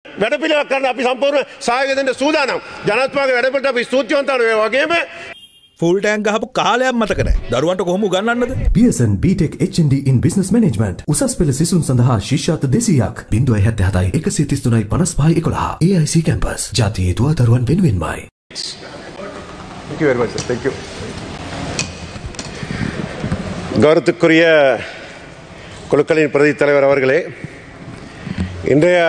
වැඩපිළිවෙලක් කරන්න අපි සම්පූර්ණ සහයෝගය දෙන්න සූදානම්. ජනාධිපතිතුමාගේ වැඩපිළිවෙලට අපි ස්තුතිවන්ත වෙනවා. වගේම ෆුල් ටැංක් ගහපු කාලයක් මතක නැහැ. දරුවන්ට කොහොම උගන්වන්නද? Pearson BTech HND in Business Management. උසස් පෙළ සිසුන් සඳහා ශිෂ්‍යාර්ථ 200ක් 077 133 55 11 AIC campus. ජාතියේ දුව දරුවන් වෙනුවෙන්මයි. Thank you very much, sir. Thank you. கௌரவத்துக்குரிய குழுக்களின் பிரதி தலைவர் அவர்களே, இன்றைய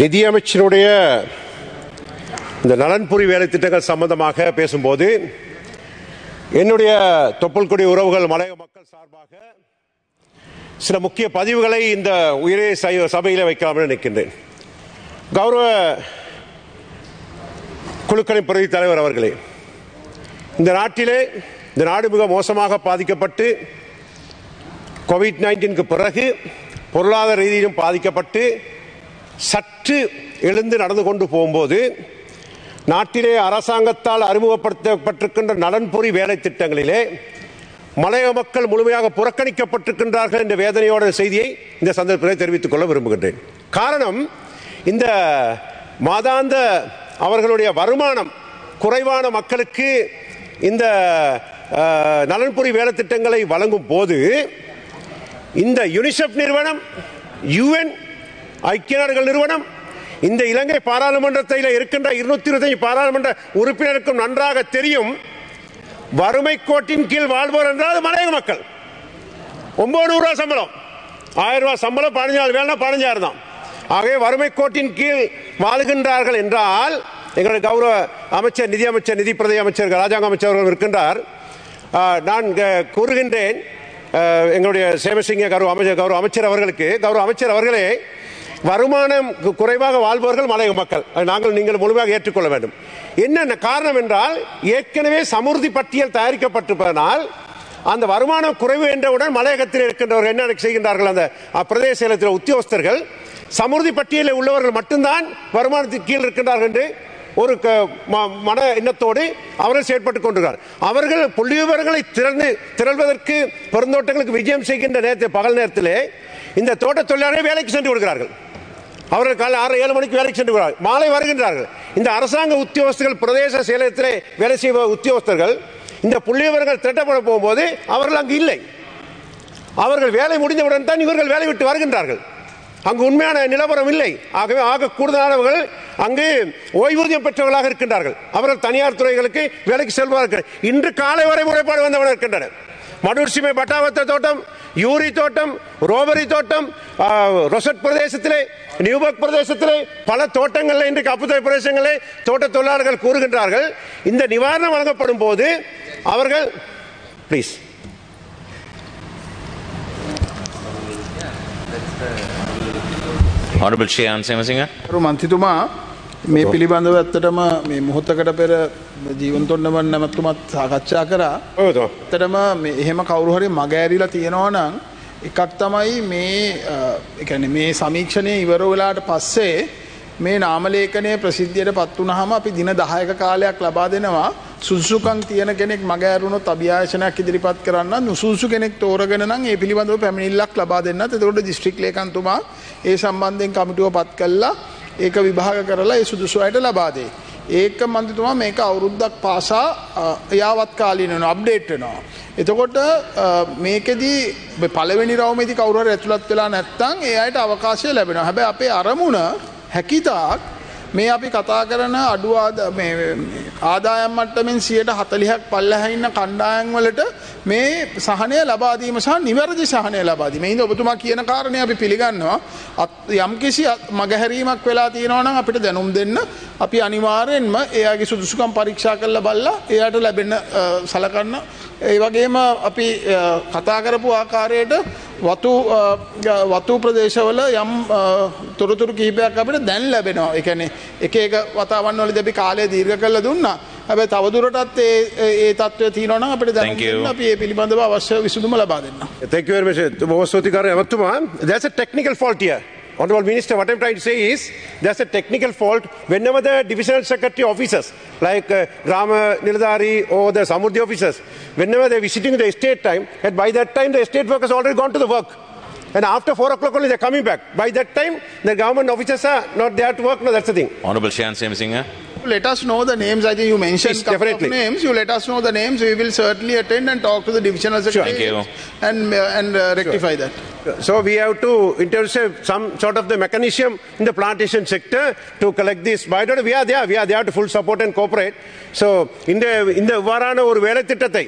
நிதியமைச்சருடைய இந்த நலன்புரி வேலை திட்டங்கள் சம்பந்தமாக பேசும்போது என்னுடைய தொப்புள்கொடி உறவுகள் மலையக மக்கள் சார்பாக சில முக்கிய பதிவுகளை இந்த உயரிய சபையில் வைக்கலாம் என நினைக்கின்றேன். கௌரவ குழுக்களின் பிரதி தலைவர் அவர்களே, இந்த நாட்டிலே இந்த நாடு மிக மோசமாக பாதிக்கப்பட்டு கோவிட்-19க்கு பிறகு பொருளாதார ரீதியிலும் பாதிக்கப்பட்டு சற்று எழுந்து நடந்து கொண்டு போகும்போது நாட்டிலே அரசாங்கத்தால் அறிமுகப்படுத்தப்பட்டிருக்கின்ற நலன்புரி வேலை திட்டங்களிலே மலையக மக்கள் முழுமையாக புறக்கணிக்கப்பட்டிருக்கின்றார்கள் என்ற வேதனையோட செய்தியை இந்த சந்தர்ப்பத்தில் தெரிவித்துக் கொள்ள விரும்புகின்றேன். காரணம், இந்த மாதாந்த அவர்களுடைய வருமானம் குறைவான மக்களுக்கு இந்த நலன்புரி வேலை திட்டங்களை வழங்கும் போது இந்த யுனிசெஃப் நிறுவனம், UN, ஐக்கிய நாடுகள் நிறுவனம், இந்த இலங்கை பாராளுமன்றத்தில் இருக்கின்ற 225 பாராளுமன்ற உறுப்பினருக்கும் நன்றாக தெரியும், வறுமை கோட்டின் கீழ் வாழ்வோர் என்றால் மலையக மக்கள். 900 ரூபாய் சம்பளம், 1000 ரூபாய் சம்பளம், 15 வேலை 15,000 தான். ஆகவே வறுமை கோட்டின் கீழ் வாழ்கின்றார்கள் என்றால் எங்களுடைய கௌரவ அமைச்சர், நிதி அமைச்சர், நிதி பிரதி அமைச்சர், ராஜாங்க அமைச்சர் அவர்கள் இருக்கின்றார். நான் கூறுகின்றேன் எங்களுடைய சேமசிங்க கௌரவ அமைச்சர் அவர்களுக்கு, கௌரவ அமைச்சர் அவர்களே, வருமானம் குறைவாக வாழ்பவர்கள் மலையக மக்கள், நீங்கள் முழுமையாக ஏற்றுக்கொள்ள வேண்டும். என்ன காரணம் என்றால், ஏற்கனவே சமுர்த்தி பட்டியல் தயாரிக்கப்பட்டிருப்பதனால் அந்த வருமானம் குறைவு என்றவுடன் மலையகத்தில் இருக்கின்றவர்கள் என்ன செய்கின்றார்கள், அந்த பிரதேச செயலகத்தில் உத்தியோகஸ்தர்கள் சமுர்த்தி பட்டியலில் உள்ளவர்கள் மட்டும்தான் வருமானத்தின் கீழ் இருக்கின்றார்கள் என்று ஒரு மன எண்ணத்தோடு அவர்கள் செயற்பட்டுக் கொண்டிருக்கிறார். அவர்கள் புள்ளி விவரங்களை திரள்வதற்கு பெருந்தோட்டங்களுக்கு விஜயம் செய்கின்ற நேரத்தில், பகல் நேரத்திலே இந்த தோட்ட தொழிலாளர்கள் வேலைக்கு சென்று கொடுக்கிறார்கள். அவர்கள் காலை 6-7 மணிக்கு வேலைக்கு சென்று விடுவார்கள், மாலை வருகின்றார்கள். இந்த அரசாங்க உத்தியோகஸ்தர்கள், பிரதேச செயலகத்திலே வேலை செய்வ உத்தியோகஸ்தர்கள் இந்த புள்ளி விவரங்கள் திரட்டப்பட போகும்போது அவர்கள் அங்கு இல்லை. அவர்கள் வேலை முடிந்தவுடன் தான் இவர்கள் வேலை விட்டு வருகின்றார்கள். அங்கு உண்மையான நிலவரம் இல்லை. ஆகவே கூடுதலானவர்கள் அங்கு ஓய்வூதியம் பெற்றவர்களாக இருக்கின்றார்கள். அவர்கள் தனியார் துறைகளுக்கு வேலைக்கு செல்வார்கள். இன்று காலை வரை முறைப்பாடு வந்தவர்கள் இருக்கின்றனர். மடூர்சிமை பட்டாவத்த தோட்டம், யூரி தோட்டம், ரோபரி தோட்டம், ரொசட் பிரதேசத்திலே, நியூபர்க் பிரதேசத்திலே பல தோட்டங்களில் இன்றைக்கு அப்புத்துறை பிரதேசங்களே தோட்ட தொழிலாளர்கள் கூறுகின்றார்கள், இந்த நிவாரணம் வழங்கப்படும் போது அவர்கள் ப்ளீஸ் Honorable Shri Ansemasinger. මන්ත්‍රීතුමා මේ පිළිබඳව ඇත්තටම මේ මොහොතකට පෙර ජීවන්තොණ්ඩමන් නැමතුමත් සාකච්ඡා කරා. ඇත්තටම මේ එහෙම කවුරු හරි මග ඇරිලා තියෙනවා නම් එකක් තමයි මේ ඒ කියන්නේ මේ සමීක්ෂණය ඉවර වෙලාට පස්සේ මේ නාම ලේඛනය ප්‍රසිද්ධියට පත් වුණාම අපි දින 10ක කාලයක් ලබා දෙනවා. සුසුසුකම් තියෙන කෙනෙක් මග ඇරුණොත් අභියාචනයක් ඉදිරිපත් කරන්න, නුසුසු කෙනෙක් තෝරගෙන නම් ඒ පිළිබඳව පැමිණිල්ලක් ලබා දෙන්නත්. එතකොට දිස්ත්‍රික් ලේකම්තුමා ඒ සම්බන්ධයෙන් කමිටුව පත් කළා, ඒක විභාග කරලා ඒ සුදුසු අයට ලබා දෙයි. ඒක මන්ත්‍රීතුමා මේක අවුරුද්දක් පාසා යාවත් කාලීන වෙනවා, අප්ඩේට් වෙනවා. එතකොට මේකෙදී පළවෙනි රවුමේදී කවුරු හරි ඇතුළත් වෙලා නැත්නම් ඒ අයට අවකාශය ලැබෙනවා. හැබැයි අපේ අරමුණ හැකිතාක් මේ අපි කතා කරන අඩු ආදායම් මට්ටමින් 40%ක් පල්ලෙහා ඉන්න කණ්ඩායම් වලට මේ සහනය ලබා දීම සහ නිවැරදි සහනය ලබා දීම. මේක ඔබතුමා කියන කාරණේ අපි පිළිගන්නවා. යම්කිසි මගහැරීමක් වෙලා තියෙනවා නම් අපිට දැනුම් දෙන්න. අපි අනිවාර්යෙන්ම එයාගේ සුදුසුකම් පරීක්ෂා කරලා බලලා එයාට ලැබෙන සලකන්න. ඒ වගේම අපි කතා කරපු ආකාරයට වතු ප්‍රදේශවල යම් තොරතුරු කිහිපයක් අපිට දැන් ලැබෙනවා. ඒ කියන්නේ එක වතාවන් වලදී අපි කාලය දීර්ඝ කරලා දුන්නා. හැබැයි තවදුරටත් ඒ තත්ත්වය තියෙනවා නම් අපිට දැන් අපි මේ පිළිබඳව අවශ්‍ය විසඳුම ලබා දෙන්න. Thank you very much. බොහෝසෝතිකාරය අවතුමා, there's a technical fault here. Honorable Minister, what I'm trying to say is there's a technical fault whenever the divisional secretary officers like Grama Niladhari or the Samurdhi officers, whenever they're visiting the estate time, and by that time the estate work has already gone to the work. and after 4 o'clock only they're coming back. By that time, the government officers are not there to work. No, that's the thing. Honorable Shan Semsingha. Let us know the names. I think you mentioned Yes, couple definitely. of names. You let us know the names. We will certainly attend and talk to the divisional secretary Thank you. and rectify that. So we have to introduce some sort of the mechanism in the plantation sector to collect this biodata. We are there to full support and cooperate. So இந்த இவ்வாறான ஒரு வேலை திட்டத்தை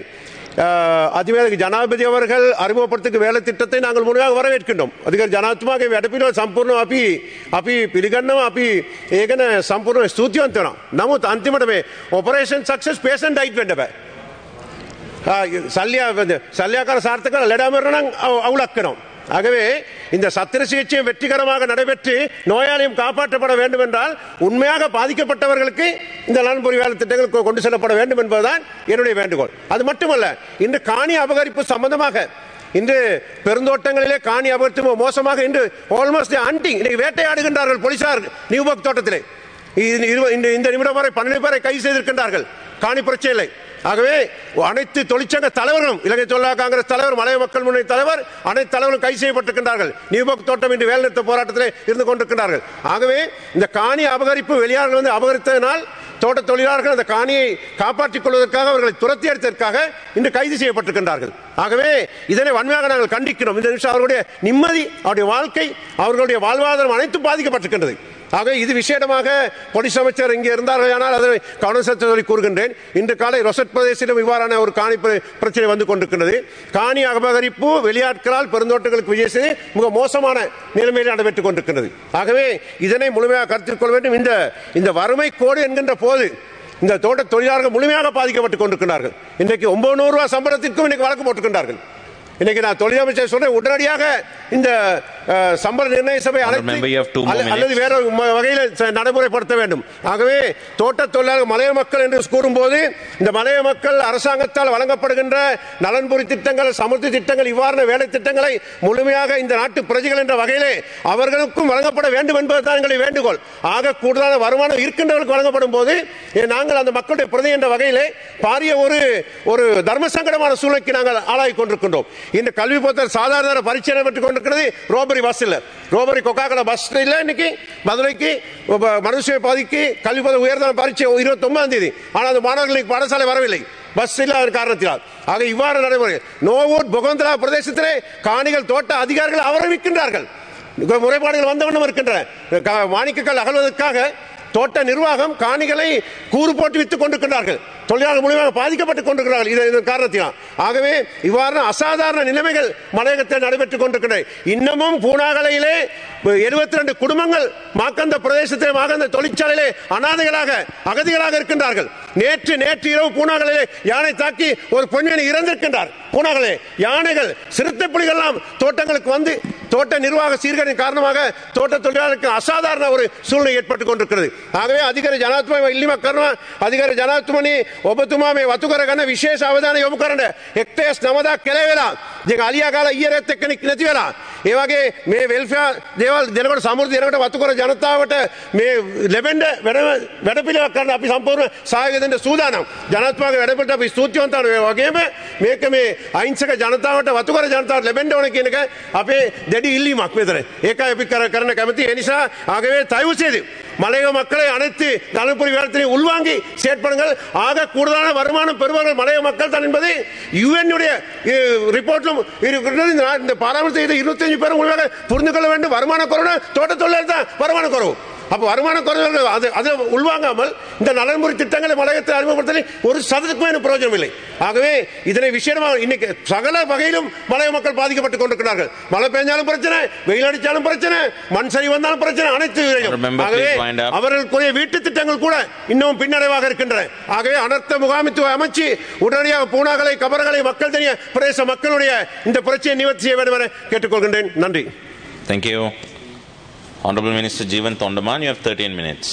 அதிவேக ஜனாதிபதி அவர்கள் அறிமுகப்படுத்தும் வேலை திட்டத்தை நாங்கள் முழுமையாக வரவேற்கின்றோம். அதிகாரி ජනාධිපතිතුමාගේ වැඩපිළිවෙල සම්පූර්ණව අපි පිළිගන්නවා. අපි ඒක ගැන සම්පූර්ණව ස්තුතිවන්ත වෙනවා. නමුත් අන්තිමට මේ ඔපරේෂන් සක්සස් පේෂන්ට් ඩයිට් වෙන්න බෑ. சல்லியாக்கார சார்த்தக்கார லடாமரணம் அவுளக்கணும். ஆகவே இந்த சத்திர சிகிச்சை வெற்றிகரமாக நடைபெற்று நோயாளியும் காப்பாற்றப்பட வேண்டும் என்றால் உண்மையாக பாதிக்கப்பட்டவர்களுக்கு இந்த நலன்புரி வேலை திட்டங்கள் கொண்டு செல்லப்பட வேண்டும் என்பதுதான் என்னுடைய வேண்டுகோள். அது மட்டுமல்ல, இன்று காணி அபகரிப்பு சம்பந்தமாக இன்று பெருந்தோட்டங்களிலே காணி அபகரிப்பு மோசமாக இன்று ஆல்மோஸ்ட் ஹண்டிங் இன்னைக்கு வேட்டையாடுகின்றார்கள் போலீசார் நியூபர்க் தோட்டத்திலே. இந்த நிமிடம் வரை 12 பேரை கைது செய்திருக்கின்றார்கள் காணி பிரச்சனை. ஆகவே அனைத்து தொழிற்சங்க தலைவர்களும் இலங்கை தொழிலாளர் காங்கிரஸ் தலைவர், மலைய மக்கள் முன்னணி தலைவர், அனைத்து தலைவர்களும் கைது செய்யப்பட்டிருக்கின்றார்கள். நியூபர்க் தோட்டம் இன்று வேலைநிறுத்த போராட்டத்தில் இருந்து கொண்டிருக்கிறார்கள். ஆகவே இந்த காணி அபகரிப்பு வெளியாளர்கள் வந்து அபகரித்ததனால் தோட்ட தொழிலாளர்கள் அந்த காணியை காப்பாற்றிக் கொள்வதற்காக அவர்களை துரத்தி அடித்ததற்காக இன்று கைது செய்யப்பட்டிருக்கின்றார்கள். ஆகவே இதனை வன்மையாக நாங்கள் கண்டிக்கிறோம். இந்த நிமிஷம் அவர்களுடைய நிம்மதி, அவருடைய வாழ்க்கை, அவர்களுடைய வாழ்வாதாரம் அனைத்தும் பாதிக்கப்பட்டிருக்கின்றது. ஆக இது விசேடமாக போலீஸ் அமைச்சர் இங்கே இருந்தார்கள். ஆனால் அதை கவனம் செலுத்த கூறுகின்றேன். இன்று காலை ரொசட் பிரதேசத்திலும் இவ்வாறான ஒரு காணி பிரச்சனை வந்து கொண்டிருக்கிறது. காணி அபகரிப்பு வெளியாட்களால் பெருந்தோட்டங்களுக்கு விஜய் செய்து மிக மோசமான நிலைமையில் நடைபெற்றுக் கொண்டிருக்கிறது. ஆகவே இதனை முழுமையாக கருத்தில் கொள்ள வேண்டும். இந்த வறுமை கோடு என்கின்ற போது இந்த தோட்ட தொழிலாளர்கள் முழுமையாக பாதிக்கப்பட்டுக் கொண்டிருக்கிறார்கள். இன்றைக்கு 900 ரூபாய் சம்பளத்திற்கும் இன்னைக்கு வழக்கு போட்டுக்கின்றார்கள். இன்னைக்கு நான் தொழிலமைச்சர் சொல்றேன், உடனடியாக இந்த சம்பள நிர்ணய சபை அல்லது வேற வகையில் நடைமுறைப்படுத்த வேண்டும். ஆகவே தோட்ட தொழிலாளர் மலைய மக்கள் என்று கூறும்போது இந்த மலைய மக்கள் அரசாங்கத்தால் வழங்கப்படுகின்ற நலன்புரி திட்டங்கள், சமர்த்தி திட்டங்கள், இவ்வாறான வேலை திட்டங்களை முழுமையாக இந்த நாட்டு பிரஜைகள் என்ற வகையிலே அவர்களுக்கும் வழங்கப்பட வேண்டும் என்பதுதான் எங்களுடைய வேண்டுகோள். ஆக கூடுதலான வருமானம் இருக்கின்றவர்களுக்கு வழங்கப்படும் போது நாங்கள் அந்த மக்களுடைய பிரதி என்ற வகையிலே பாரிய ஒரு தர்ம சங்கடமான சூழ்நிலைக்கு நாங்கள் ஆளாகி கொண்டிருக்கின்றோம். இந்த கல்வி பொறுத்த சாதாரண பரீட்சை நடைபெற்றுக் கொண்டிருக்கிறது. ரோபரி பஸ் இல்ல, ரோபரி கொக்காக்கடை பஸ் இல்ல. இன்னைக்கு மதுரைக்கு மனுஷ பாதிக்கு கல்வி பொது உயர்தர பரீட்சை 29ஆம் தேதி. ஆனால் அந்த மாணவர்களுக்கு பாடசாலை வரவில்லை, பஸ் இல்லாத காரணத்தினால். ஆக இவ்வாறு நடைமுறை நோவூர் பொகந்தலா பிரதேசத்திலே காணிகள் தோட்ட அதிகாரிகள் அவரவிக்கின்றார்கள். முறைப்பாடுகள் வந்தவண்ணம் இருக்கின்றன. மாணிக்கங்கள் அகழ்வதற்காக தோட்ட நிர்வாகம் காணிகளை கூறு போட்டு வித்துக் கொண்டிருக்கிறார்கள். தொழிலாளர்கள் மூலமாக பாதிக்கப்பட்டுக் கொண்டிருக்கிறார்கள் இதன் காரணத்தினால். ஆகவே இவ்வாறு அசாதாரண நிலைமைகள் மலையகத்தில் நடைபெற்றுக் கொண்டிருக்கின்றன. இன்னமும் பூனாகலையிலே 72 குடும்பங்கள் மாக்கந்த பிரதேசத்திலே மாக்கந்த தொழிற்சாலையிலே அனாதைகளாக அகதிகளாக இருக்கின்றார்கள். நேற்று இரவு பூனாகலையிலே யானை தாக்கி ஒரு பெண்மணி இறந்திருக்கின்றார். பூனாகலை யானைகள், சிறுத்தை புலிகள் எல்லாம் தோட்டங்களுக்கு வந்து தோட்ட நிர்வாக சீர்கேடின் காரணமாக தோட்ட தொழிலாளர்களுக்கு அசாதாரண ஒரு சூழ்நிலை ஏற்பட்டுக் கொண்டிருக்கிறது. ஆகவே அதிகாரி ජනාධිපතිතුමා ඉල්ලීමක් කරනවා. அதிகாரி ජනාධිපතිතුමනි ඔබතුමා මේ වතු කරගන්න විශේෂ අවධානය යොමු කරන්න. 19000ක් කෙලේ වෙලා දැන් අලියා ගාලා ඊයරත් එක්කෙනෙක් නැති වෙලා ඒ වගේ මේ වෙල්ෆෙයාර් දේවල් දෙනකොට සමෘද්ධි දෙනකොට වතු කර ජනතාවට මේ ලැබෙන්න වැඩපිළිවෙලක් කරන්න අපි සම්පූර්ණ සහයෝගය දෙන්න සූදානම්. ජනාධිපතිතුමාගේ වැඩපිළිවෙලට අපි ස්තුතිවන්ත වෙනවා. ඒ වගේම මේක මේ අහිංසක ජනතාවට වතු කර ජනතාවට ලැබෙන්න ඕන කියන එක අපේ දැඩි ඉල්ලීමක් මෙතන. ඒකයි අපි කරන්න කැමති. ඒ නිසා ஆகவே தயவு செய்து மலையக மக்களை அனைத்து நலன்புரி வேலைத்தினை உள்வாங்கி செயற்படுங்கள். ஆக கூடுதலான வருமானம் பெறுவார்கள் மலையக மக்கள் தான் என்பது UN உடைய ரிப்போர்ட்லும் இந்த பாராளுமன்றத்தில் 25 பேரும் உள்வாக புரிந்து கொள்ள வேண்டும். வருமான குறைவு தோட்ட தொழிலாளர் தான் வருமான குறைவு. அப்ப வருமான குறைவர்கள் அதை உள்வாங்காமல் இந்த நலன்புரி திட்டங்களை மலையகத்தில் அறிமுகப்படுத்த ஒரு சதத்துக்கும் பிரயோஜனம் இல்லை. ஆகவே இதனை விஷயமாக இன்னைக்கு சகல வகையிலும் மலைய மக்கள் பாதிக்கப்பட்டுக் கொண்டிருக்கிறார்கள். மழை பெய்ஞ்சாலும் பிரச்சனை, வெயில் அடித்தாலும் பிரச்சனை, மண் சரி வந்தாலும் பிரச்சனை, அனைத்து ஆகவே அவர்களுக்குரிய வீட்டு திட்டங்கள் கூட இன்னும் பின்னடைவாக இருக்கின்றன. ஆகவே அனர்த்த முகாமித்துவ அமைச்சு உடனடியாக பூனாகலை கபரகளை மக்கள் தெரிய பிரதேச மக்களுடைய இந்த பிரச்சனையை நிவர்த்தி செய்ய வேண்டும் என கேட்டுக்கொள்கின்றேன். நன்றி. Thank you. Honorable Minister Jeevan Thondaman, you have 13 minutes.